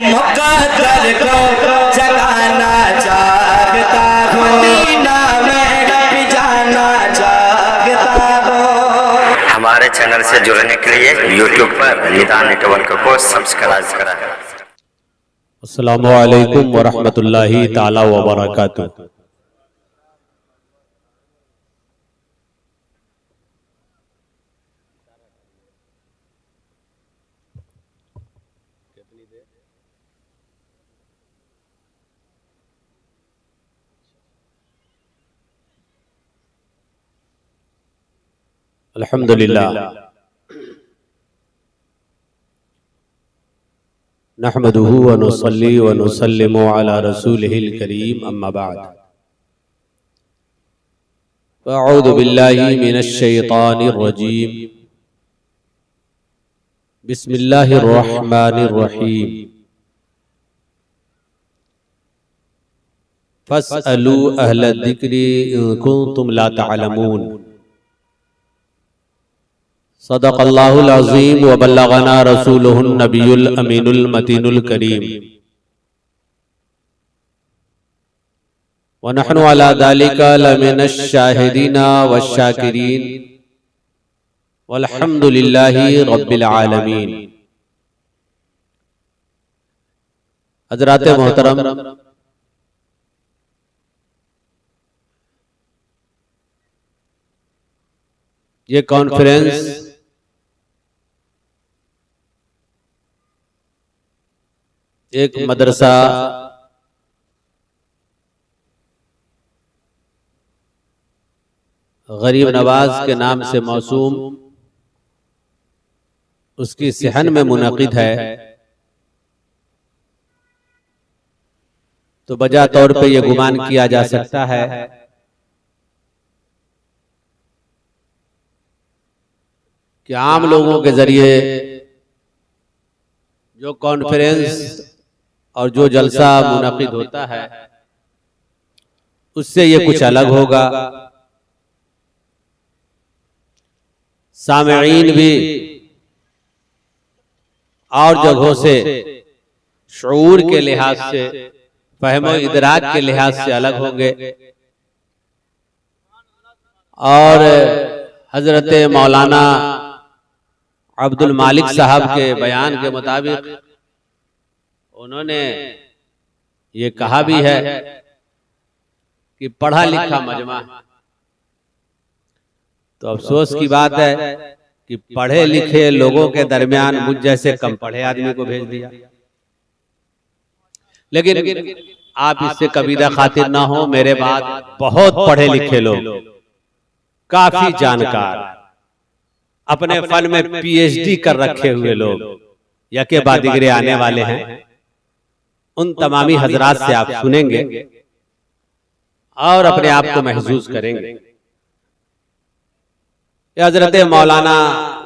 मुक़द्दर को जगाना चाहता हूँ, मदीना में भी जाना चाहता हूँ। हमारे चैनल से जुड़ने के लिए YouTube पर निदान नेटवर्क को सब्सक्राइब करें। अस्सलामु अलैकुम वरहमतुल्लाहि ताला वबरकातुहू। अल्हम्दुलिल्लाह नहमदुहु व नुसल्ली व नुसल्लिमु अला रसूलिहिल करीम, अम्मा बाद। अऊज़ु बिल्लाहि मिनश शैतानिर रजीम, बिस्मिल्लाहिर रहमानिर रहीम। फस्अलू अहल ज़िक्रि इन कुंतुम ला तअलमून। सदक़ल्लाहुल अज़ीम व बल्लगना रसूलुहुन नबियुल अमीनुल मतीनुल करीम व नहनु अला ज़ालिका लमिनश शाहिदीना वश्शाकिरीन वल्हम्दुलिल्लाहि रब्बिल आलमीन। हज़रात मोहतरम, ये कॉन्फ्रेंस एक मदरसा गरीब नवाज के नाम से मौसूम उसकी सहन में मुनक़िद है, तो बजा तौर पे ये गुमान किया जा सकता है कि आम लोगों के जरिए जो कॉन्फ्रेंस और जो जलसा मुनक़िद होता है उससे ये कुछ अलग होगा। सामईन भी और जगहों से शऊर के लिहाज से, फ़हम इदराक के लिहाज से अलग होंगे। और हजरत मौलाना अब्दुल मालिक साहब के बयान के मुताबिक उन्होंने ये कहा भी है कि पढ़ा लिखा मजमा है। तो अफसोस की बात है कि पढ़े लिखे लोगों के दरमियान मुझ जैसे कम पढ़े आदमी को भेज दिया। लेकिन आप इससे कबीरा खातिर ना हो, मेरे बाद बहुत पढ़े लिखे लोग, काफी जानकार, अपने फन में पीएचडी कर रखे हुए लोग यके बाद दिगरे आने वाले हैं। उन तमामी हजरात से आप सुनेंगे और अपने आप को महसूस करेंगे। हजरत मौलाना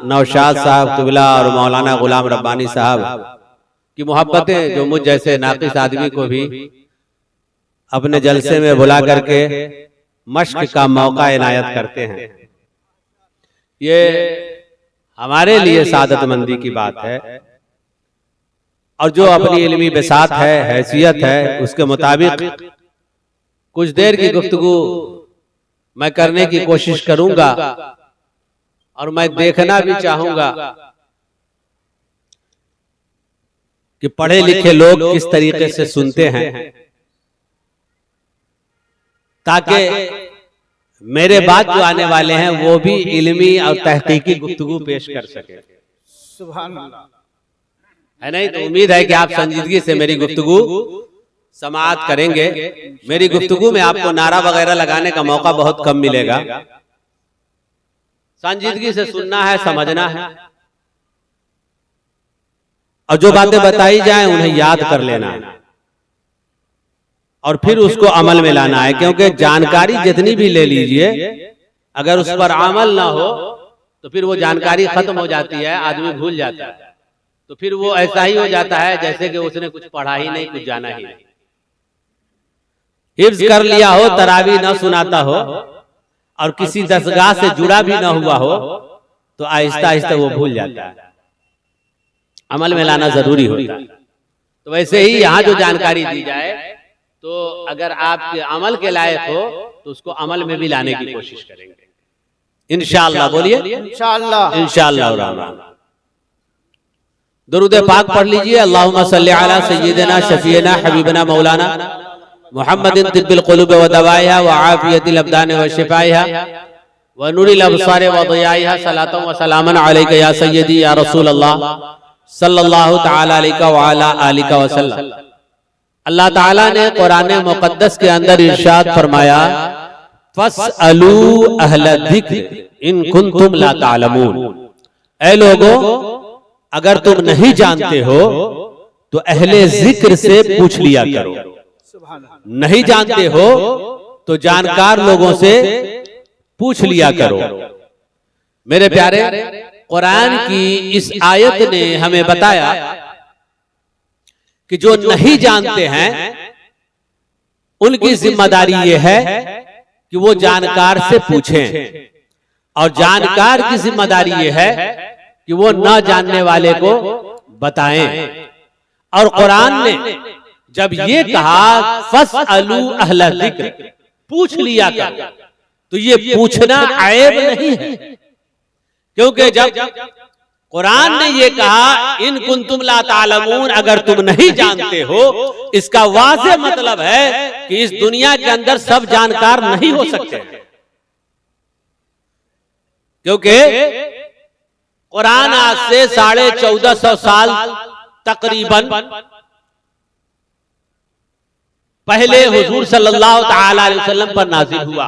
नौशाद साहब क़िबला और मौलाना गुलाम रब्बानी साहब की मोहब्बतें जो मुझ जैसे नाक़िस आदमी को भी अपने जलसे में बुला करके मश्क का मौका इनायत करते हैं, ये हमारे लिए सादतमंदी की बात है। और जो अपनी इल्मी बिसात है, हैसियत है, उसके मुताबिक कुछ देर की गुफ्तगू मैं करने की कोशिश करूंगा। और मैं देखना भी चाहूंगा कि पढ़े लिखे लोग किस तरीके से सुनते हैं, ताकि मेरे बाद जो आने वाले हैं वो भी इल्मी और तहकीकी गुफ्तगू पेश कर सके। सुभान अल्लाह, है नहीं? तो उम्मीद है कि आप संजीदगी से मेरी गुफ्तगू समाअत करेंगे। मेरी गुफ्तगू में आपको नारा वगैरह लगाने का मौका बहुत कम मिलेगा। संजीदगी से सुनना है, समझना है, और जो बातें बताई जाएं उन्हें याद कर लेना है और फिर उसको अमल में लाना है। क्योंकि जानकारी जितनी भी ले लीजिए, अगर उस पर अमल ना हो तो फिर वो जानकारी खत्म हो जाती है, आदमी भूल जाता है। तो फिर वो ऐसा ही हो जाता है जैसे कि उसने कुछ पढ़ा ही नहीं, कुछ जाना ही नहीं। हिफ्ज कर लिया हो, तरावी न सुनाता हो और किसी दरगाह से जुड़ा भी ना हुआ हो, तो आहिस्ता आहिस्ता वो भूल जाता है। अमल में लाना जरूरी होता है। तो वैसे ही यहाँ जो जानकारी दी जाए तो अगर आपके अमल के लायक हो तो उसको अमल में भी लाने की कोशिश करेंगे इंशाअल्लाह। बोलिए इंशाअल्लाह। इंशाअल्लाह। दुरूद पाक पढ़ लीजिए। अल्लाहुम्मा सल्ली अला सय्यिदिना शफीना हबीबना मौलाना मुहम्मदिन तिब्बिल क़ुलूब व दवाइहा व आफियतिल अब्दान व शिफाइहा व नूरिल अबसार व ज़ियाइहा सलातन व सलामन अलैका या सय्यदी या रसूल अल्लाह सल्लल्लाहु तआला अलैका व अला आलिका व सल्लम। अल्लाह ताला ने कुरान मुक़द्दस के अंदर इरशाद फरमाया, फस्अलू अहल ज़िक्र इन कुंतुम ला तालमून। ऐ लोगों, अगर तुम नहीं जानते हो तो अहले जिक्र से पूछ लिया करो। नहीं जानते हो तो जानकार लोगों से पूछ लिया करो। मेरे प्यारे, कुरान की इस आयत ने हमें बताया कि जो नहीं जानते हैं उनकी जिम्मेदारी यह है कि वो जानकार से पूछें, और जानकार की जिम्मेदारी यह है कि वो न जानने वाले को बताएं। और कुरान ने जब ये कहा फस्अलू अहल ज़िक्र, पूछ लिया कर, तो ये पूछना ऐब नहीं है, क्योंकि जब कुरान ने ये कहा इन कुंतुम ला तालमून, अगर तुम नहीं जानते हो, इसका वाज़ेह मतलब है कि इस दुनिया के अंदर सब जानकार नहीं हो सकते, क्योंकि कुरान आज से 1450 साल तकरीबन पहले हुजूर सल्लल्लाहु तआला अलैहि वसल्लम पर नाज़िल हुआ,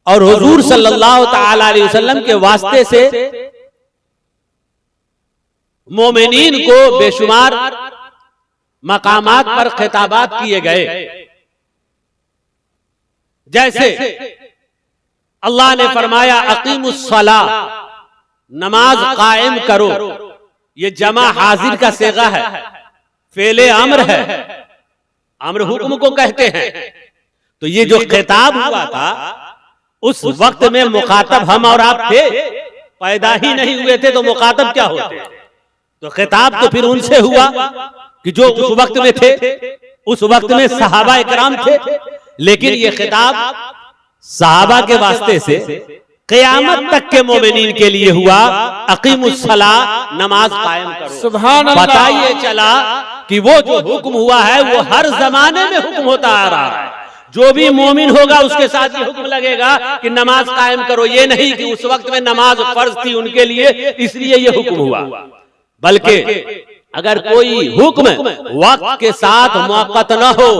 और हुजूर सल्लल्लाहु तआला अलैहि वसल्लम के वास्ते से मोमिनीन को बेशुमार मकामात पर खिताबात किए गए। जैसे अल्लाह ने फरमाया अकीमुस्सला, नमाज कायम करो। ये जमा हाजिर का सेगा है, फेले अम्र है, अम्र हुक्म को कहते हैं। तो ये जो खिताब हुआ था उस वक्त में मुखातब हम और आप थे, पैदा ही नहीं हुए थे तो मुखातब क्या होते। तो खिताब तो फिर उनसे हुआ कि जो उस वक्त में थे। उस वक्त में सहाबा इकराम थे, लेकिन ये खिताब सहाबा के वास्ते से क़यामत तक के मोमिनीन के लिए हुआ, अकीमुस्सला, नमाज कायम करो। सुभान अल्लाह। पता ये चला कि वो जो हुक्म हुआ है वो हर जमाने में हुक्म होता आ रहा है। जो भी मोमिन होगा उसके साथ ये हुक्म लगेगा कि नमाज कायम करो। ये नहीं कि उस वक्त में नमाज फर्ज थी उनके लिए इसलिए ये हुक्म हुआ, बल्कि अगर कोई हुक्म वक्त के साथ मुअक्कत न हो,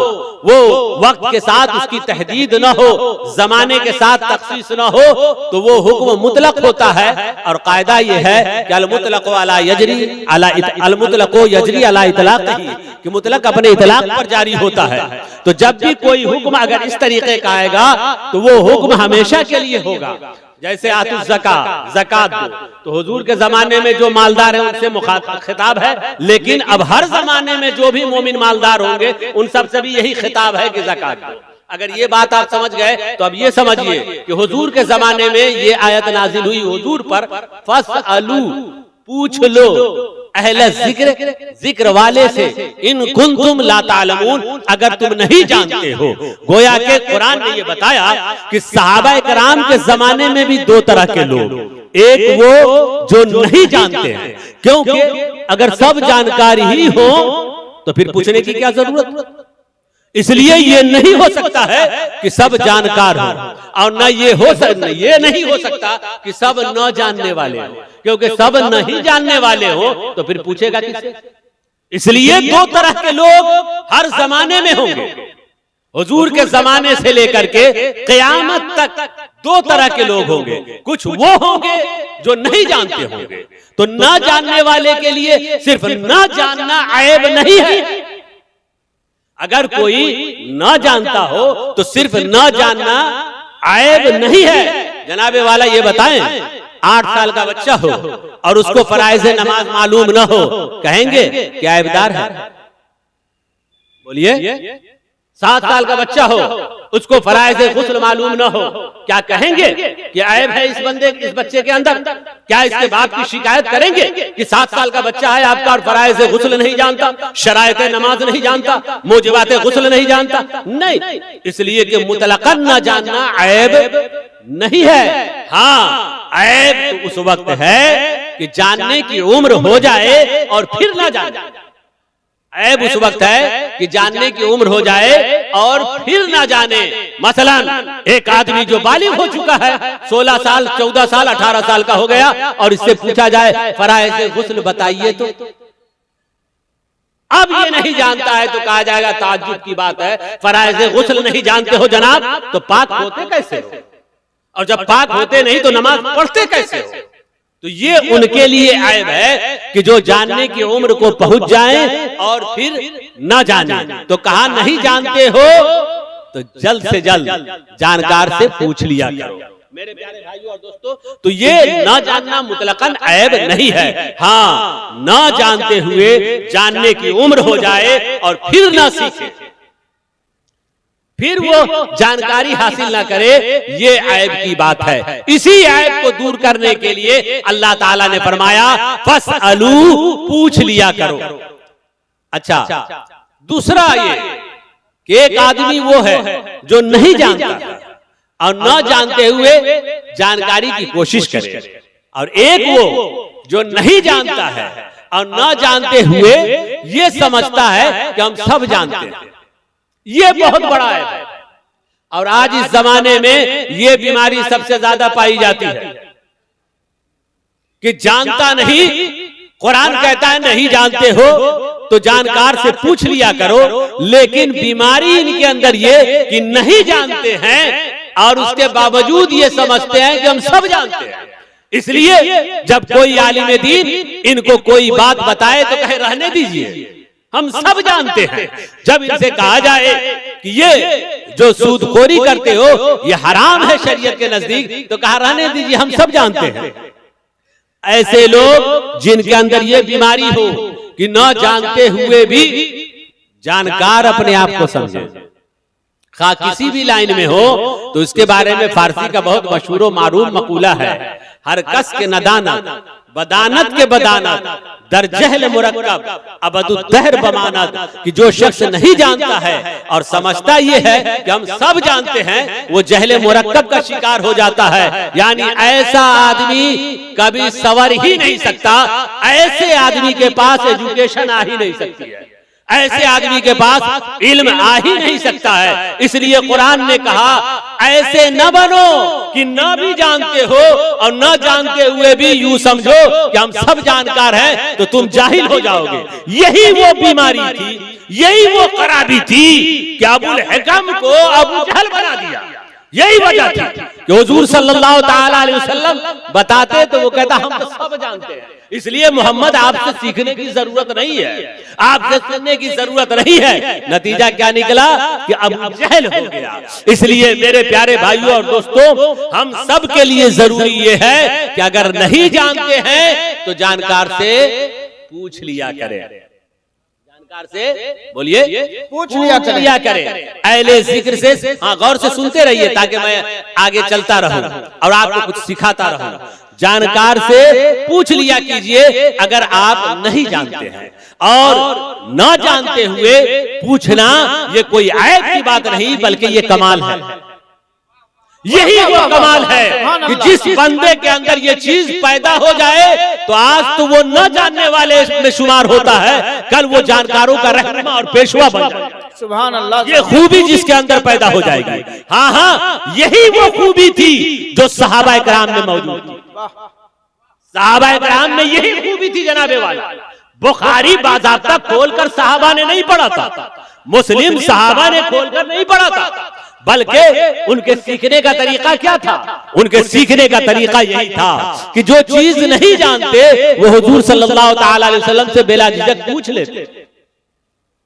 वो वक्त के साथ उसकी तहदीद न हो, जमाने के साथ तखसीस न हो, तो वो हुक्म मुतलक होता है। और कायदा ये है कि अल-मुतलक़ु अला यजरी अल-मुतलक़ु यजरी अला इतलाक़िही, कि मुतलक अपने इतलाक पर जारी होता है। तो जब भी कोई हुक्म अगर इस तरीके का आएगा तो वो हुक्म हमेशा के लिए होगा। जैसे आतुज़ ज़कात, ज़कात दो, तो हुजूर के जमाने में जो मालदार है उनसे खिताब है, लेकिन अब हर जमाने में जो भी मोमिन मालदार होंगे उन सब से भी यही खिताब है कि ज़कात दो। अगर ये बात आप समझ गए तो अब ये समझिए कि हुजूर के जमाने में ये आयत नाजिल हुई हुजूर पर, फस्अलू, पूछ लो, अहले जिक्र, जिक्र वाले से, इन कुंतुम ला तालमून, अगर तुम नहीं जानते हो। गोया के कुरान ने ये बताया कि सहाबा कराम के जमाने में भी दो तरह के लोग, एक वो जो नहीं जानते हैं, क्योंकि अगर सब जानकारी ही हो तो फिर पूछने की क्या जरूरत। इसलिए ये नहीं हो सकता है कि सब जानकार हो, और न ये नहीं हो सकता कि सब न जानने वाले हो, क्योंकि सब नहीं जानने वाले हो तो फिर पूछेगा किससे। इसलिए दो तरह के लोग हर जमाने में होंगे। हुजूर के जमाने से लेकर के क़यामत तक दो तरह के लोग होंगे। कुछ वो होंगे जो नहीं जानते होंगे, तो न जानने वाले के लिए सिर्फ न जानना ऐब नहीं है। अगर कोई न जानता हो तो सिर्फ न जानना ऐब नहीं है। जनाबे वाला ये बताएं, 8 साल का बच्चा हो और उसको फराइज़ नमाज मालूम न हो, कहेंगे क्या ऐबदार है? बोलिए। 7 साल का बच्चा हो, उसको फराइज़ गुस्ल मालूम न हो, क्या कहेंगे कि ऐब है इस बच्चे के अंदर? क्या इसके बाप की शिकायत करेंगे कि 7 साल का बच्चा है आपका और फराइज़ गुस्ल नहीं जानता, शरायत नमाज नहीं जानता, मोजिबात गुस्ल नहीं जानता? नहीं, इसलिए कि मुतलकन न जानना ऐब नहीं है। हाँ, ऐब तो उस वक्त है कि जानने की उम्र हो जाए और फिर ना जाने। ऐब उस वक्त है कि जानने की उम्र हो जाए और फिर ना जाने। मसलन एक आदमी जो बालिग हो चुका है, 16 साल, 14 साल, 18 साल का हो गया, और इससे पूछा जाए फराइज़ गुस्ल बताइए, तो अब ये नहीं जानता है तो कहा जाएगा ताज्जुब की बात है, फराइज़ गुस्ल नहीं जानते हो जनाब, तो पाक होते कैसे हो? और जब पाक होते नहीं तो नमाज पढ़ते कैसे हो? तो ये उनके लिए ऐब है कि जो जानने की उम्र को पहुंच जाएं और फिर न जाने। तो कहा नहीं जानते हो तो जल्द से जल्द जानकार से पूछ लिया करो। मेरे प्यारे भाइयों और दोस्तों, तो ये न जानना मुतलकन ऐब नहीं है। हाँ, न जानते हुए जानने की उम्र हो जाए और फिर न सीखे, फिर वो जानकारी हासिल ना करे, ये ऐब की बात है। इसी ऐब को दूर करने के लिए अल्लाह ताला ने फरमाया फसअलू, पूछ लिया करो। अच्छा, दूसरा ये कि एक आदमी वो है जो नहीं जानता और न जानते हुए जानकारी की कोशिश करे, और एक वो जो नहीं जानता है और न जानते हुए ये समझता है कि हम सब जानते हैं। ये बहुत बड़ा है, और आज इस जमाने में ये बीमारी सबसे ज्यादा पाई जाती है कि जानता नहीं। कुरान कहता है नहीं जानते हो तो जानकार से पूछ लिया करो, लेकिन बीमारी इनके अंदर ये कि नहीं जानते हैं और उसके बावजूद ये समझते हैं कि हम सब जानते हैं। इसलिए जब कोई आलिम दीन इनको कोई बात बताए तो कहे रहने दीजिए, हम सब जानते हैं। जब इनसे कहा जाए कि ये जो सूदखोरी करते हो ये हराम है शरीयत के नजदीक, तो कहा रहने दीजिए, हम सब जानते हैं। ऐसे लोग जिनके अंदर ये बीमारी हो कि न जानते हुए भी जानकार अपने आप को समझे, खा किसी भी लाइन में हो, तो इसके बारे में फारसी का बहुत मशहूर व मारूफ मकूला है, हर कस के नदानत बदानत के बदानत दर जहल मुरक्कब अबदुद्दहर बमानत, कि जो शख्स नहीं जानता है और समझता ये है कि हम सब जानते हैं, वो जहल मुरक्कब का शिकार हो जाता है। यानी ऐसा आदमी कभी सवर ही नहीं सकता, ऐसे आदमी के पास एजुकेशन आ ही नहीं सकती है, ऐसे आदमी के पास इल्म आ ही नहीं सकता है। इसलिए कुरान ने कहा ऐसे न बनो कि न भी जानते हो और न जानते हुए भी यूं समझो कि हम सब जानकार हैं, तो तुम जाहिल हो जाओगे। यही वो बीमारी थी, यही वो खराबी थी कि अबुल हकम को अबू जहल बना दिया। यही वजह थी कि हुजूर सल्लल्लाहु ताला अलैहि वसल्लम बताते तो वो कहता हम तो सब जानते हैं। इसलिए मोहम्मद आपसे सीखने की जरूरत नहीं है, आपसे सुनने की जरूरत नहीं है। नतीजा क्या निकला कि अबू जहल हो गया। इसलिए मेरे प्यारे भाइयों और दोस्तों, हम सब के लिए जरूरी ये है कि अगर नहीं जानते हैं तो जानकार से पूछ लिया करें, जानकार से बोलिए पूछ लिया करें, अहले जिक्र से। हाँ, गौर से सुनते रहिए ताकि मैं आगे चलता रहूं और आपको कुछ सिखाता रहूं। जानकार से पूछ लिया कीजिए अगर आप नहीं जानते हैं, और न जानते हुए पूछना ये कोई ऐब की बात नहीं बल्कि ये कमाल है। यही वो कमाल है कि जिस बंदे के अंदर ये चीज पैदा हो जाए तो आज तो वो न जानने वाले में शुमार होता है, कल वो जानकारों का रहनुमा और पेशवा बन जाएगा। सुभान अल्लाह। ये खूबी जिसके अंदर पैदा हो जाएगी। हाँ हाँ, यही वो खूबी थी जो सहाबा किराम में मौजूद थी। सहाबा किराम में यही खूबी थी जनाबे वाला। बुखारी बाज़ाब्ता खोलकर सहाबा ने नहीं पढ़ा था, मुस्लिम सहाबा ने खोलकर नहीं पढ़ा था, बल्कि उनके सीखने का तरीका क्या था? उनके सीखने का तरीका यही था कि जो चीज नहीं जानते वो हुजूर सल्लल्लाहु ताला अलैहि वसल्लम से बेला झिझक पूछ लेते,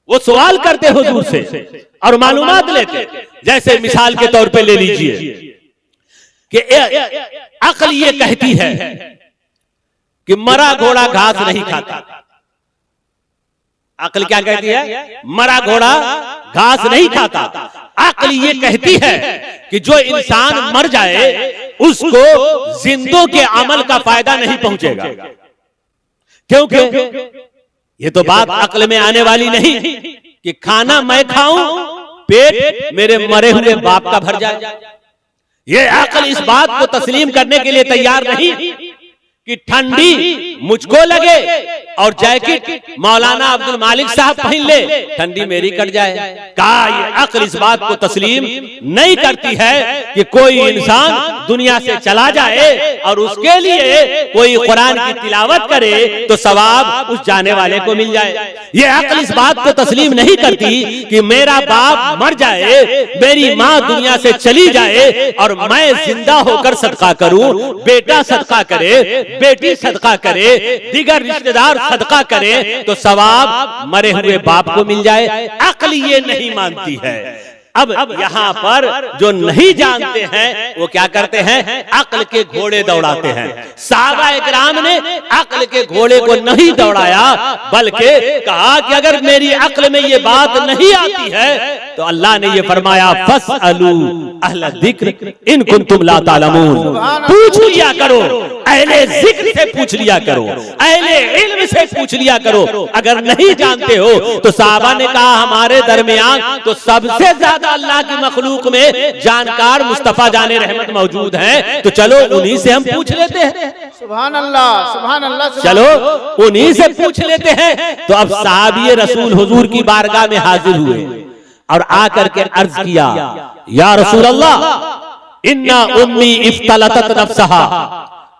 वो सवाल करते हुजूर से और मालूमात लेते। जैसे मिसाल के तौर पे ले लीजिए कि अक्ल ये कहती है कि मरा घोड़ा घास नहीं खाता। अक्ल क्या कहती है? मरा घोड़ा घास नहीं खाता। अक्ल ये कहती है कि जो इंसान मर जाए उसको जिंदों के अमल का फायदा नहीं पहुंचेगा, क्योंकि ये तो बात अक्ल में आने वाली नहीं कि खाना मैं खाऊं पेट मेरे मरे हुए बाप का भर जाए। ये अक्ल इस बात को तस्लीम करने के लिए तैयार नहीं कि ठंडी मुझको लगे और जैकेट मौलाना अब्दुल मालिक साहब पहन ले, ठंडी मेरी कट जाए। कहा ये अक्ल इस बात को तस्लीम नहीं करती है कि कोई इंसान दुनिया से चला जाए और उसके लिए कोई कुरान की तिलावत करे तो सवाब उस जाने वाले को मिल जाए। ये अक्ल इस बात को तस्लीम नहीं करती कि मेरा बाप मर जाए, मेरी माँ दुनिया से चली जाए और मैं जिंदा होकर सदका करूं, बेटा सदका करे, बेटी सदका करे, दीगर रिश्तेदार सदका करे तो सवाब मरे हुए बाप को मिल जाए। अक्ल ये नहीं मानती है। अब यहाँ पर जो नहीं जानते हैं वो क्या करते हैं? अक्ल के घोड़े दौड़ाते हैं। सहाबा इकराम ने अक्ल के घोड़े को नहीं दौड़ाया, बल्कि कहा कि अगर मेरी अक्ल में ये बात नहीं आती है तो अल्लाह ने ये फरमाया फस्अलू अहल जिक्र इन कुंतुम ला तालमून, पूछ लिया करो, अहले जिक्र से पूछ लिया करो, अहले इल्म से पूछ लिया करो अगर नहीं जानते हो। तो सहाबा ने कहा हमारे दरमियान तो सबसे ज्यादा अल्लाह की मखलूक में जानकार मुस्तफा जाने रहमत मौजूद हैं, तो चलो उन्हीं से हम पूछ लेते हैं। सुभान अल्लाह, सुभान अल्लाह, चलो उन्हीं से पूछ लेते हैं। तो अब सहाबी रसूल हुजूर की बारगाह में हाजिर हुए और आकर के अर्ज किया, या रसूल अल्लाह इन्ना उम्मी इफ्तलतत नफ्सहा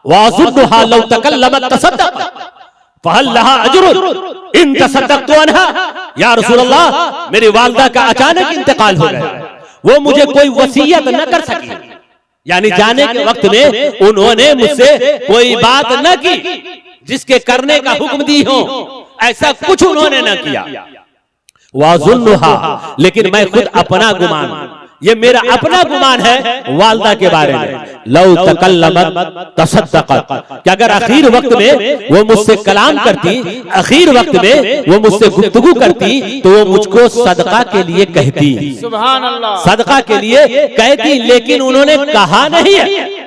वाजुन्नुहा लौ तकल्लमत तसद्दक़ फहल लहा अज्रुन इन तसद्दक़तु अन्हा। या रसूल अल्लाह मेरी वालिदा का अचानक इंतकाल हो गया, वो मुझे कोई वसीयत न कर सकी, यानी जाने के वक्त में उन्होंने मुझसे कोई बात न की जिसके करने का हुक्म दी हो, ऐसा कुछ उन्होंने न किया। वाजुन्नुहा, लेकिन मैं खुद अपना गुमान, ये मेरा अपना गुमान है वालिदा के बारे में, लौ तकल्लमत तसद्दक़त, कि अगर आखिर वक्त में वो मुझसे कलाम करती, आखिर वक्त में वो मुझसे गुफ्तगू करती तो वो मुझको सदका के लिए कहती, सुभान अल्लाह, सदका के लिए कहती, लेकिन उन्होंने कहा नहीं है।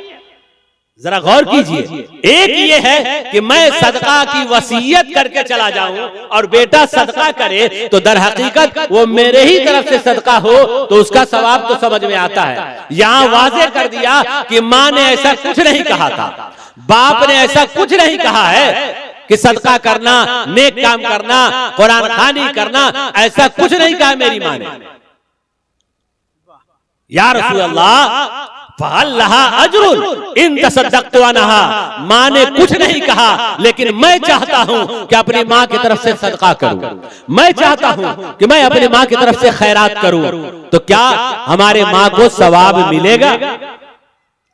जरा गौर कीजिए, एक ये है कि मैं सदका की वसीयत करके चला जाऊं और बेटा सदका करे तो दर हकीकत वो मेरे ही तरफ से सदका हो तो उसका सवाब तो समझ में आता है। यहाँ वाज़े कर दिया कि माँ ने ऐसा कुछ नहीं कहा था, बाप ने ऐसा कुछ नहीं कहा है कि सदका करना, नेक काम करना, कुरान खानी करना, ऐसा कुछ नहीं कहा मेरी माँ ने। या रसूल अल्लाह फहल लहा अज्रुन इन तसद्दक़तु अन्हा, माँ ने कुछ नहीं कहा लेकिन मैं चाहता हूं कि अपनी माँ की तरफ से सदका करूं, मैं चाहता हूं कि मैं अपनी माँ की तरफ से खैरात करूं, तो क्या हमारे माँ को सवाब मिलेगा?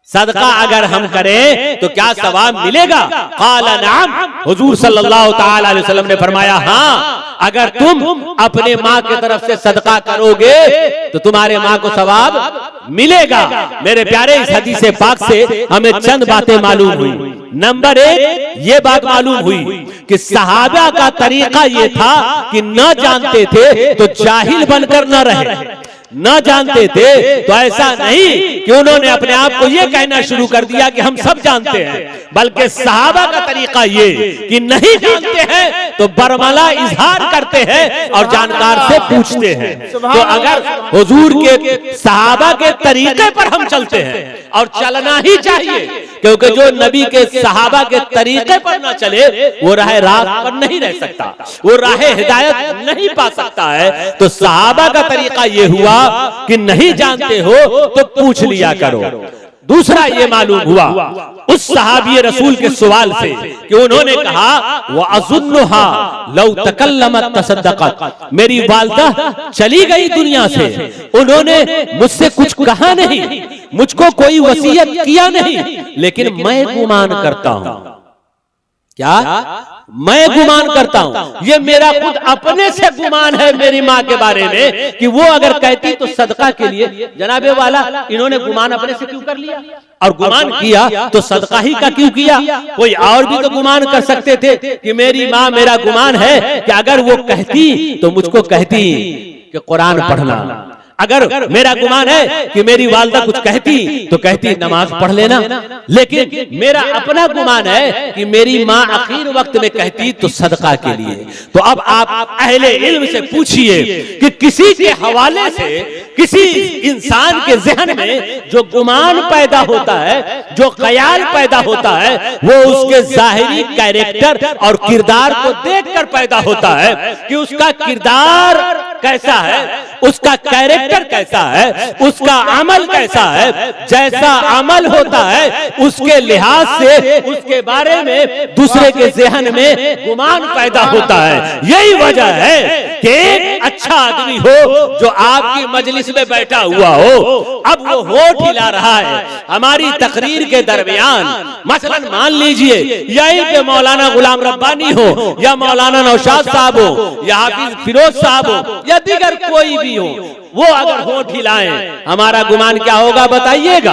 सदका अगर हम करें तो क्या सवाब मिलेगा? क़ाला नअम, हुजूर सल्लल्लाहु तआला अलैहि वसल्लम ने फरमाया हाँ, अगर तुम अपने माँ की तरफ से सदका करोगे तो तुम्हारे माँ को सवाब मिलेगा। मेरे प्यारे, इस हदीस पाक से हमें चंद बातें मालूम हुई। नंबर एक, ये बात मालूम हुई कि सहाबा का तरीका ये था कि न जानते थे तो जाहिल बनकर न रहे, न जानते थे तो ऐसा नहीं कि उन्होंने अपने आप को ये कहना शुरू कर दिया कि हम सब जानते हैं, बल्कि सहाबा का तरीका ये कि नहीं जानते हैं तो बरमला इजहार करते हैं और जानकार से पूछते हैं। तो अगर हुजूर के सहाबा के तरीके पर हम चलते हैं और चलना ही चाहिए, क्योंकि जो नबी के सहाबा के तरीके पर ना चले वो राह रात पर नहीं रह सकता, वो राह हिदायत नहीं पा सकता है। तो सहाबा का तरीका ये हुआ कि नहीं जानते हो तो पूछ लिया करो। दूसरा ये मालूम हुआ उस सहाबी रसूल के सवाल से कि उन्होंने कहा व अज़ुन्नुहा लौ तकल्लमत तसद्दक़त, मेरी वालिदा चली गई दुनिया से, उन्होंने मुझसे कुछ कहा नहीं, मुझको कोई वसीयत किया नहीं, लेकिन मैं गुमान करता हूं, क्या मैं गुमान करता हूं? ये मेरा खुद अपने से गुमान है मेरी माँ के बारे में कि वो अगर कहती तो सदका के लिए, जनाबे वाला इन्होंने गुमान अपने से क्यों कर लिया? और गुमान किया तो सदका ही का क्यों किया? कोई और भी तो गुमान कर सकते थे कि मेरी माँ, मेरा गुमान है कि अगर वो कहती तो मुझको कहती कि कुरान पढ़ना। अगर मेरा गुमान है कि मेरी वालदा कुछ कहती तो कहती नमाज पढ़ लेना। लेकिन मेरा अपना गुमान है कि मेरी माँ आखिर वक्त में कहती तो सदका के लिए। तो अब आप अहले इल्म से पूछिए कि किसी के हवाले से किसी इंसान के ज़हन में जो गुमान पैदा होता है, जो ख्याल पैदा होता है, वो उसके जाहिरी कैरेक्टर और किरदार को देखकर पैदा होता है कि उसका किरदार कैसा है, उसका कैरेक्टर कैसा है, उसका अमल कैसा है। जैसा अमल होता है उसके लिहाज से उसके बारे में दूसरे के ज़हन में गुमान पैदा होता है। यही वजह है कि एक अच्छा आदमी हो जो आपकी मजलिस में बैठा हुआ हो, अब वो होठ हिला रहा है हमारी तकरीर के दरमियान, मसलन मान लीजिए यहीं पे मौलाना गुलाम रब्बानी हो या मौलाना नौशाद साहब हो या हाफिज फिरोज साहब हो या दीगर कोई भी हो, वो अगर होठ हिलाएं हमारा गुमान क्या होगा बताइएगा?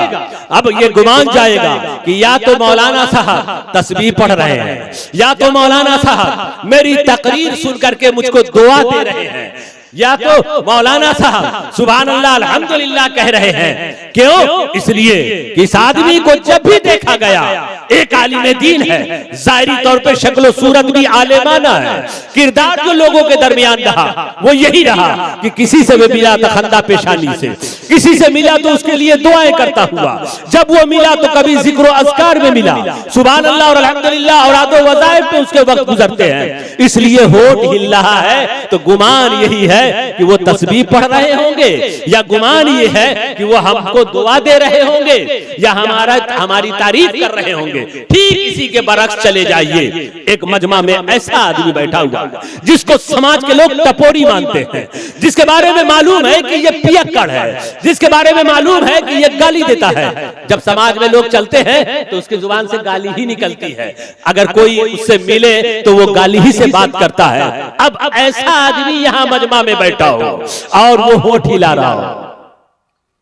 अब ये गुमान जाएगा कि या तो मौलाना साहब तस्बीह पढ़ रहे हैं, या तो मौलाना साहब मेरी तकरीर सुन करके मुझको दुआ दे रहे हैं, या तो मौलाना साहब सुभान अल्लाह अल्हम्दुलिल्लाह कह रहे हैं। क्यों? इसलिए कि इस आदमी को जब भी देखा गया एक आलिम दीन है, जाहिरी तौर पे शक्ल सूरत भी आलिमाना है, किरदार जो लोगों के दरमियान रहा वो यही रहा कि किसी से भी मिला तो खंदा पेशानी से, किसी से मिला तो उसके लिए दुआएं करता हुआ, जब वो मिला तो कभी जिक्र अस्कार में मिला, सुभान अल्लाह और अल्हम्दुलिल्लाह और आदो वज़ाइफ पे उसके वक्त गुजरते हैं। इसलिए होठ हिल रहा है तो गुमान यही है कि वो तस्बीह पढ़ रहे होंगे, या गुमान ये है कि वो हमको दुआ दे रहे होंगे, या हमारी तारीफ कर रहे होंगे। ठीक इसी के बरक्स चले जाइए, एक मजमा में ऐसा आदमी बैठा हुआ जिसको समाज के लोग टपोरी मानते हैं, जिसके बारे में मालूम है कि ये पियक्कड़ है, जिसके बारे में मालूम है कि ये गाली देता है। जब समाज में लोग चलते हैं तो उसकी जुबान से गाली ही निकलती है, अगर कोई उससे मिले तो वो गाली ही से बात करता है। अब ऐसा आदमी यहाँ मजमा में बैठा हो और वो होठ हिला रहा हो,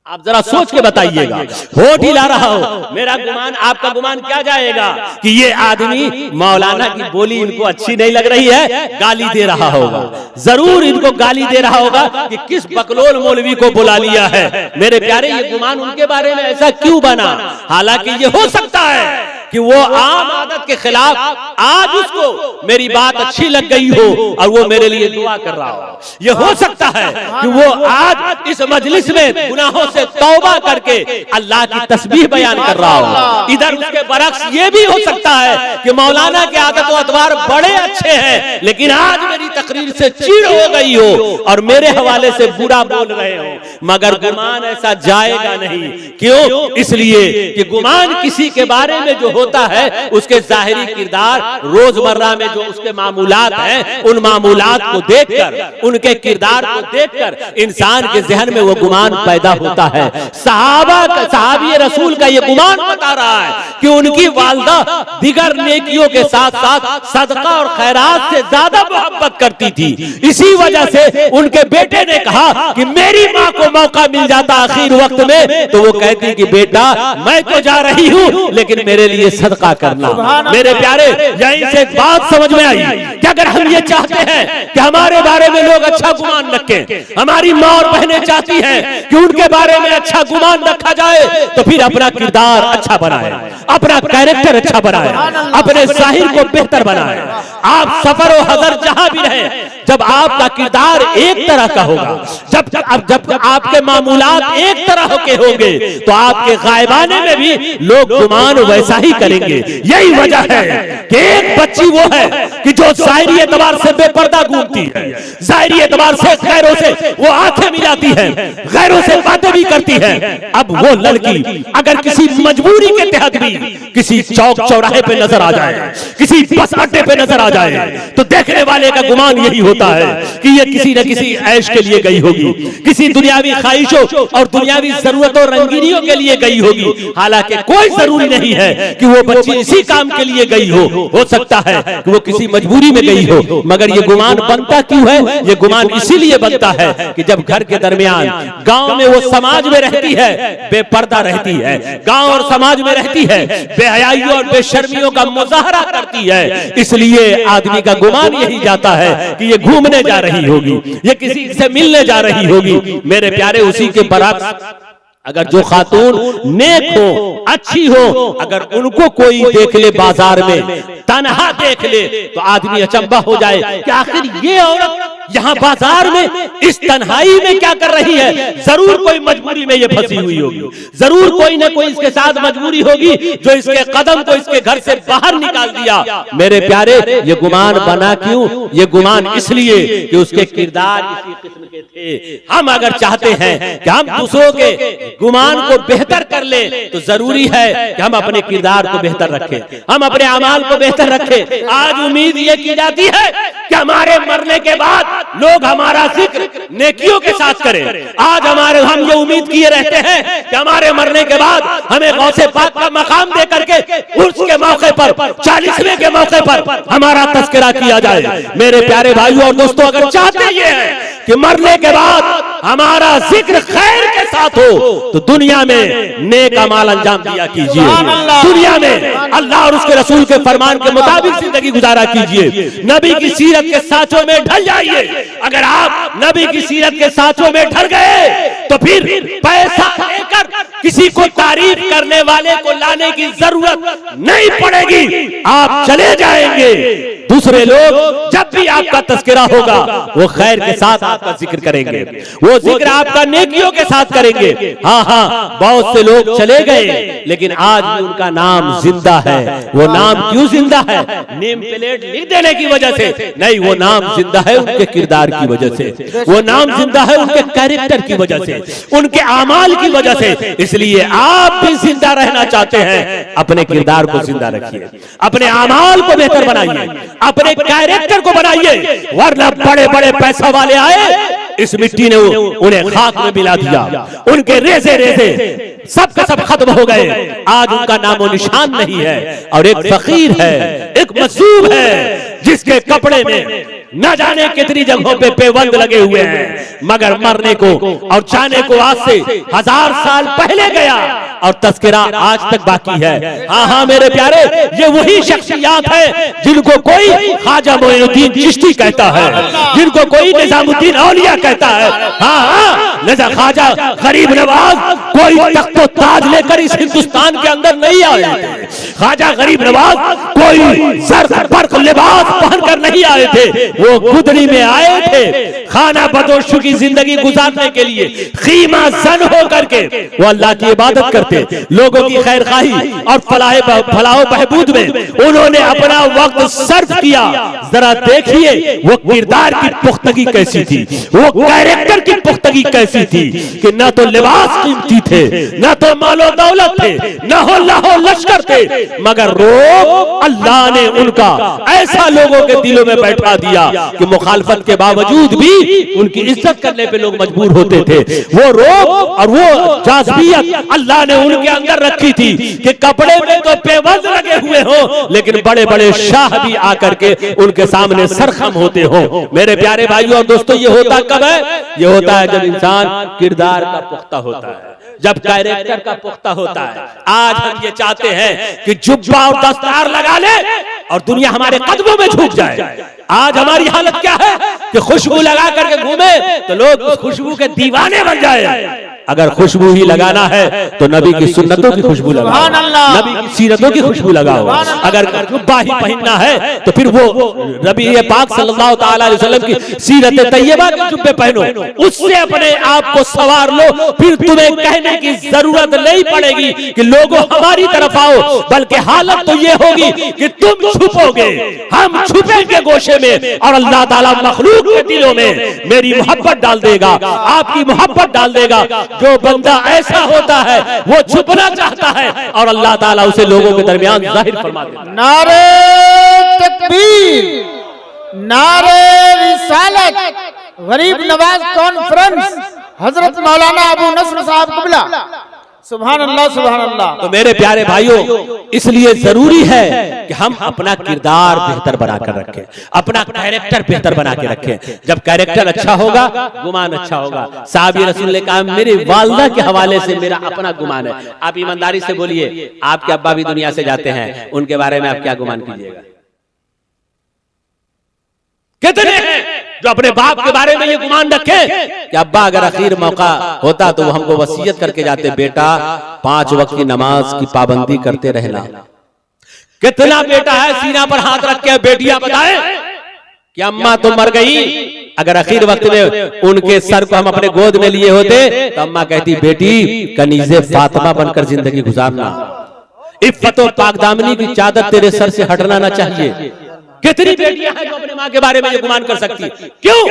आप जरा सोच के बताइएगा, होठ हिला रहा हो, मेरा गुमान आपका गुमान क्या जाएगा कि ये आदमी मौलाना की बोली इनको अच्छी नहीं लग रही है, गाली दे रहा होगा। जरूर इनको गाली दे रहा होगा कि किस बकलोल मौलवी को बुला लिया है। मेरे प्यारे, ये गुमान उनके बारे में ऐसा क्यों बना? हालांकि ये हो सकता है कि वो आम आदत के खिलाफ आज उसको मेरी बात अच्छी लग गई हो और वो मेरे लिए दुआ कर रहा हो। ये हो सकता है कि वो आज इस मजलिस में गुनाहों से तौबा करके अल्लाह की तस्बीह बयान कर रहा हो। इधर उसके बरक्स ये भी हो सकता है कि मौलाना के आदत व अतवार बड़े अच्छे हैं, लेकिन आज मेरी तकरीर से चिढ़ हो गई हो और मेरे हवाले से बुरा बोल रहे हो। मगर गुमान ऐसा जाएगा नहीं। क्यों? इसलिए कि गुमान किसी के बारे में जो होता है उसके जाहिरी किरदार, रोजमर्रा में जो उसके मामूलात हैं, उन मामूलात को देखकर, उनके किरदार को देखकर इंसान के जहन में वो गुमान पैदा होता है। सहाबी रसूल का ये गुमान बता रहा है कि उनकी वालदा दिगर नेकियों के साथ साथ सदका और खैरात से ज्यादा मोहब्बत करती थी। इसी वजह से उनके बेटे ने कहा कि मेरी माँ को मौका मिल जाता आखिर वक्त में तो वो कहती कि बेटा मैं तो जा रही हूँ लेकिन मेरे लिए सदका करना। मेरे प्यारे, यहीं से एक बात समझ में आई कि अगर हम ये चाहते हैं कि हमारे बारे में लोग अच्छा गुमान रखें, हमारी माँ और बहनें चाहती हैं कि उनके बारे में अच्छा गुमान रखा जाए, तो फिर अपना किरदार अच्छा बनाए, अपना कैरेक्टर अच्छा बनाए, अपने जाहिर को बेहतर बनाए। आप सफर और हजर जहां भी रहे, जब आपका किरदार एक तरह का होगा, जब आपके मामूलात एक तरह के होंगे, तो आपके गायबाने में भी लोग गुमान वैसा ही करेंगे। यही वजह है कि एक बच्ची वो है कि जो जाहिरी एतबार से बेपर्दा घूमती है, जाहिरी एतबार से गैरों से वो आंखें मिलाती है, गैरों से बातें भी करती है। अब वो लड़की अगर किसी मजबूरी के तहत भी किसी चौक चौराहे पे नजर आ जाए, किसी बस अड्डे पे नजर आ जाए, तो देखने वाले का गुमान यही होता होता है कि ये किसी न किसी ऐश के लिए गई होगी, किसी दुनियावी ख्वाहिशों और दुनियावी जरूरतों रंगीनियों के लिए गई होगी। हालांकि कोई जरूरी नहीं है कि वो बच्ची इसी काम के लिए गई हो सकता है कि वो किसी मजबूरी में गई हो, मगर ये गुमान बनता क्यों है? ये गुमान इसीलिए बनता है कि जब घर के दरमियान गांव में वो समाज में रहती है, बेपर्दा रहती है, गांव और समाज में रहती है, बेहयाइयों और बेशर्मियों का मुजाहरा करती है, इसलिए आदमी का गुमान यही जाता है कि ये घूमने जा रही होगी, ये किसी से मिलने जा रही होगी। मेरे प्यारे, उसी के बराबर अगर जो खातून नेक हो, अच्छी हो, अगर उनको कोई देख ले बाजार में, तन्हा देख ले, तो आदमी अचंभा हो जाए कि आखिर ये औरत यहाँ बाजार में इस तन्हाई में क्या कर रही है? जरूर कोई मजबूरी में ये फंसी हुई होगी, जरूर कोई ना कोई इसके साथ मजबूरी होगी जो इसके कदम को इसके घर से बाहर निकाल दिया। मेरे प्यारे, ये गुमान बना क्यों? ये गुमान इसलिए कि उसके किरदार इसी किस्म के थे। हम अगर चाहते हैं कि हम दूसरों के गुमान को बेहतर कर ले, तो जरूरी है कि हम अपने किरदार को बेहतर रखें, हम अपने अमाल को बेहतर रखें। आज उम्मीद ये की जाती है कि हमारे मरने के बाद लोग हमारा जिक्र नेकियों के साथ करें। आज हम ये उम्मीद किए रहते हैं कि हमारे मरने के बाद हमें गौसे पाक का मकाम दे करके उर्स के मौके पर, 40वें के मौके पर हमारा तस्करा किया जाए। मेरे प्यारे भाइयों और दोस्तों, अगर चाहते ये हैं कि मरने के बाद हमारा जिक्र खैर के साथ हो, तो दुनिया में नेक अमाल अंजाम दिया कीजिए, दुनिया में अल्लाह और उसके रसूल के फरमान के मुताबिक जिंदगी गुजारा कीजिए, नबी की सीरत के साँचों में ढल जाइए। अगर आप नबी की सीरत के साँचों में ढल गए तो फिर पैसा लेकर किसी को तारीफ करने वाले को लाने की जरूरत नहीं पड़ेगी, आप चले जाएंगे। दूसरे लोग जब भी आपका तस्करा होगा, वो खैर के साथ आपका जिक्र करेंगे, वो जिक्र आपका नेकियों के साथ करेंगे। हाँ हाँ, बहुत से लोग चले गए, लेकिन आज भी उनका नाम जिंदा है। वो नाम क्यों जिंदा है? नेम प्लेट लिख देने की वजह से नहीं, वो नाम जिंदा है उनके किरदार की वजह से, वो नाम जिंदा है उनके कैरेक्टर की वजह से, उनके अमाल की वजह से। इसलिए आप भी जिंदा रहना चाहते हैं, अपने किरदार को जिंदा रखिए, अपने अमाल को बेहतर बनाइए, अपने कैरेक्टर को बनाइए, वरना बड़े बड़े पैसा वाले आए, इस मिट्टी ने उन्हें खाक में मिला दिया, उनके रेजे रेजे सब का सब खत्म हो गए। आज उनका नामो निशान नहीं है। और एक फकीर है, एक मजलूम है, जिसके कपड़े में न जाने कितनी जगहों पे पेबंद लगे हुए हैं, मगर मरने को और जाने को आज से 1000 साल पहले गया और तस्करा आज तक बाकी है। हाँ हाँ मेरे प्यारे, ये वही शख्सियात है जिनको कोई ख्वाजा मोइनुद्दीन चिश्ती कहता है, जिनको कोई निजामुद्दीन औलिया कहता है। हाँ हाँ, नजा ख्वाजा गरीब नवाज कोई तख्तो ताज लेकर इस हिंदुस्तान के अंदर नहीं आए। ख्वाजा गरीब नवाज कोई जर्द बर्क लिबास पहनकर नहीं आए थे, वो गुदड़ी में आए थे खाना बदोशू की जिंदगी गुजारने के लिए। खीमा जन होकर के वो अल्लाह की इबादत करते, लोगों की खैर खाही और फलाह बहबूद में उन्होंने अपना वक्त सर्फ किया। जरा देखिए वो किरदार की पुख्तगी कैसी थी, वो कैरेक्टर की पुख्तगी कैसी थी कि न तो लिबास कीमती थे, न तो मालो दौलत थे, न हो लाहो लश्कर थे, मगर रोब अल्लाह ने उनका ऐसा लोगों के दिलों में बैठा दिया कि मुखालफत के बावजूद भी उनकी इज्जत करने पे लोग मजबूर होते थे। वो रोब और वो जाज़बियत अल्लाह ने उनके अंदर रखी थी कि कपड़े में तो पेवज लगे हुए हो, लेकिन बड़े बड़े शाह भी आकर के उनके सामने सरखम होते हो। मेरे प्यारे भाइयों और दोस्तों, ये होता कब है? ये होता है जब इंसान किरदार का पुख्ता होता है, जब कैरेक्टर का पुख्ता होता है। आज हम ये चाहते हैं कि जुब्बा और दस्तार लगा ले और दुनिया हमारे कदमों में झुक जाए। आज हमारी हालत क्या है कि खुशबू लगा करके घूमे तो लोग उस खुशबू के दीवाने बन जाए। अगर खुशबू ही लगाना है तो नबी की सुन्नतों की खुशबू लगाओ, नबी की सीरतों की खुशबू लगाओ। अगर जुब्बा ही पहनना है तो फिर वो नबी पाक सल्लल्लाहु ताला अलैहि वसल्लम की सीरत तैयबा के जुब्बे पहनो, उससे अपने आप को सवार लो। फिर तुम्हें कहने की जरूरत नहीं पड़ेगी कि लोगों हमारी तरफ आओ, बल्कि हालत तो ये होगी कि तुम छुपोगे, हम छुपेंगे गोशे में, और अल्लाह ताला मखलूक के दिलों में मेरी मोहब्बत डाल देगा, आपकी मोहब्बत डाल देगा। जो बंदा ऐसा होता है वो छुपना चाहता है और अल्लाह ताला उसे लोगों के दरमियान जाहिर फरमा देता है। नारे तकबीर, नारे रिसालत गरीब नवाज कॉन्फ्रेंस हजरत मौलाना अबू नस्र साहब कुबला। सुभान अल्लाह सुभान अल्लाह। तो मेरे प्यारे भाइयों, इसलिए जरूरी है कि हम अपना किरदार बेहतर बनाकर रखें, अपना कैरेक्टर बेहतर बना के रखें। जब कैरेक्टर अच्छा होगा, गुमान अच्छा होगा। साहब रसूल ने कहा, मेरी वालदा के हवाले से मेरा अपना गुमान है। आप ईमानदारी से बोलिए, आपके अब्बा भी दुनिया से जाते हैं, उनके बारे में आप क्या गुमान कीजिएगा? कितने हैं जो अपने बाप के बारे में ये गुमान रखे कि अब्बा अगर आखिर मौका होता तो वो हमको वसीयत करके जाते, बेटा 5 वक्त की नमाज की पाबंदी करते रहना। कितना बेटा है सीना पर हाथ रख के बेटियां बताए कि अम्मा तो मर गई, अगर आखिर वक्त में उनके सर को हम अपने गोद में लिए होते तो अम्मा कहती, बेटी कनीज़े फातिमा बनकर जिंदगी गुजारना, इफ्फत और पाकदामनी की चादर तेरे सर से हटना ना चाहिए। कितनी बेटियां हैं जो अपने माँ के बारे में ये गुमान कर सकती? क्यों?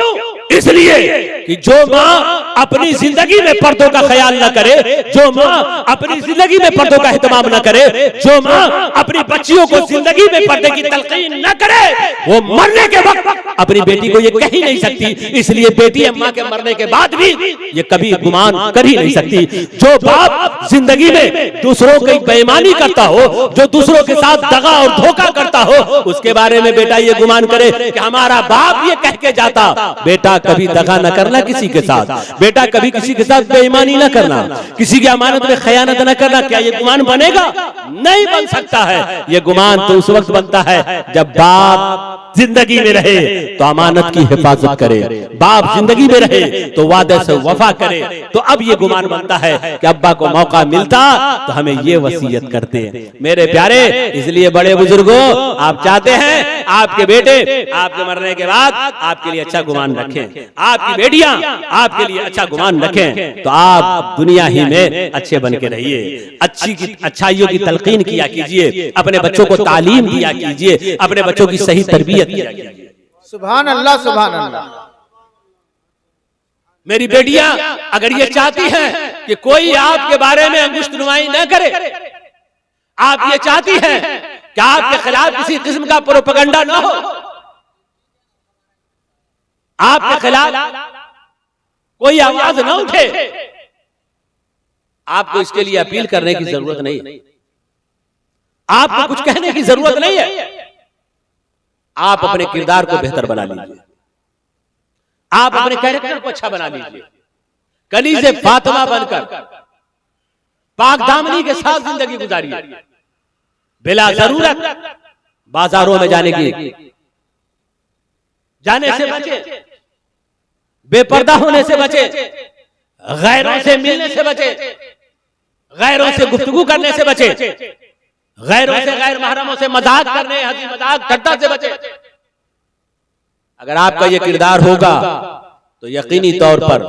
इसलिए कि जो माँ अपनी जिंदगी में पर्दों का ख्याल न करे, जो माँ अपनी जिंदगी में पर्दों का एहतमाम न करे, जो माँ अपनी बच्चियों को जिंदगी में पर्दे की तलकीन न करे, वो मरने के वक्त अपनी बेटी को ये कह ही नहीं सकती। इसलिए बेटी अम्मा के मरने के बाद भी ये कभी गुमान कर ही नहीं सकती। जो बाप जिंदगी में दूसरों की बेईमानी करता हो, जो दूसरों के साथ दगा और धोखा करता हो, उसके बारे में बेटा ये गुमान करे कि हमारा बाप ये कह के जाता, बेटा कभी दगा न करना किसी के साथ, बेटा कभी किसी के साथ बेईमानी न करना, किसी की अमानत में खयानत न करना, क्या ये गुमान बनेगा? नहीं बन सकता है। ये गुमान तो उस वक्त बनता है जब बाप जिंदगी में रहे तो अमानत की हिफाजत करे, बाप जिंदगी में रहे तो वादे से वफा करे। तो अब ये गुमान बनता है कि अब्बा को मौका मिलता तो हमें ये वसीयत करते हैं। मेरे प्यारे, इसलिए बड़े बुजुर्गों, आप चाहते हैं आपके बेटे आपके मरने के बाद आपके लिए अच्छा गुमान रखें, आपकी बेटियां आपके लिए अच्छा गुमान रखें, तो आप दुनिया ही में अच्छे बन के रहिए, अच्छाइयों की तलकीन किया कीजिए, अपने बच्चों को तालीम दिया कीजिए, अपने बच्चों की सही तरबियत किया कीजिए। सुभान अल्लाह सुभान अल्लाह। मेरी बेटियां अगर ये चाहती हैं कि कोई आपके बारे में अंगुष्ठ नुमाई न करे, आप ये चाहती हैं कि आपके खिलाफ किसी किस्म का प्रोपेगेंडा न हो, आपके खिलाफ कोई आवाज न उठे, आपको इसके लिए अपील करने की जरूरत नहीं है, आपको कुछ कहने की जरूरत नहीं है। आप अपने किरदार को बेहतर बना लीजिए, आप अपने कैरेक्टर को अच्छा बना लीजिए, कनीज़े फातिमा बनकर पाक दामनी के साथ जिंदगी गुजारिए, बिला जरूरत बाजारों में जाने से बचे, बेपर्दा होने से बचे, गैरों से मिलने से बचे, गैरों से गुफ्तगू करने से बचे, गैरों से गैर महरमों से मजाक करने, हंसी मजाक ठट्टा से बचे। अगर आपका ये किरदार होगा तो यकीनी तौर पर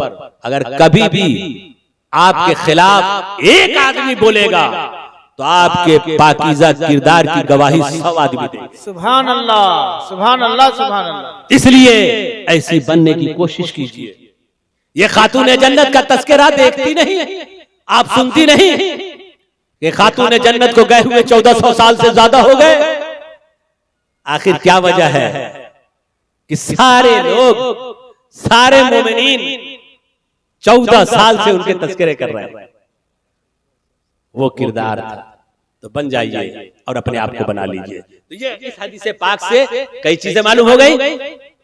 अगर कभी भी आपके खिलाफ एक आदमी बोलेगा तो आपके पाकीज़ा किरदार की गवाही 100 आदमी देंगे। सुभान अल्लाह सुभान अल्लाह सुभान अल्लाह। इसलिए ऐसी बनने की कोशिश कीजिए। ये खातून जन्नत का तस्करा देखती नहीं, आप सुनती नहीं कि खातून जन्नत को गए हुए 1400 साल से ज्यादा हो गए। आखिर क्या वजह है कि सारे लोग, सारे मोमिनीन 14 साल से उनके तस्करे कर रहे हैं? वो किरदार था। तो बन जाइए और अपने आप को बना लीजिए। तो ये इस हदीस पाक से कई चीजें मालूम हो गई।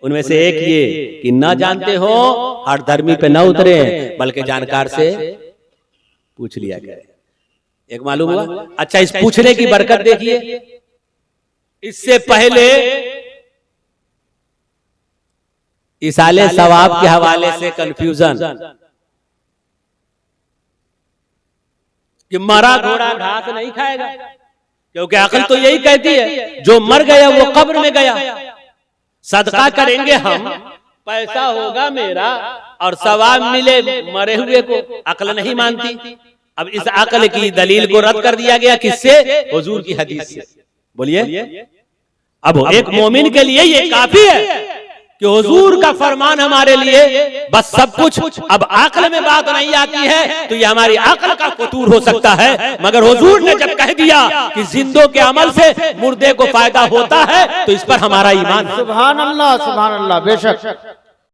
उनमें से एक ये कि ना जानते हो हर धर्मी पे न उतरे, बल्कि जानकार से पूछ लिया गया। एक मालूम हुआ। अच्छा, इस पूछने की बरकत देखिए। इससे पहले इसाले सवाब के हवाले से कंफ्यूजन कि मरा घोड़ा घास नहीं खाएगा, क्योंकि अकल तो यही कहती है जो मर गया वो कब्र में गया। सदका करेंगे हम, पैसा होगा मेरा और सवाब मिले मरे हुए को। अकल नहीं मानती। अब इस अकल की दलील को रद्द कर दिया गया किससे? हुजूर की हदीस से। बोलिए, अब एक मोमिन के लिए ये काफी है कि हुजूर का फरमान हमारे लिए बस सब कुछ अब अक्ल में बात नहीं आती है, तो ये हमारी अक्ल का फतूर हो सकता है। मगर हुजूर ने जब कह दिया कि जिंदों के अमल से मुर्दे को फायदा होता है, तो इस पर हमारा ईमान। सुभान अल्लाह बेशक।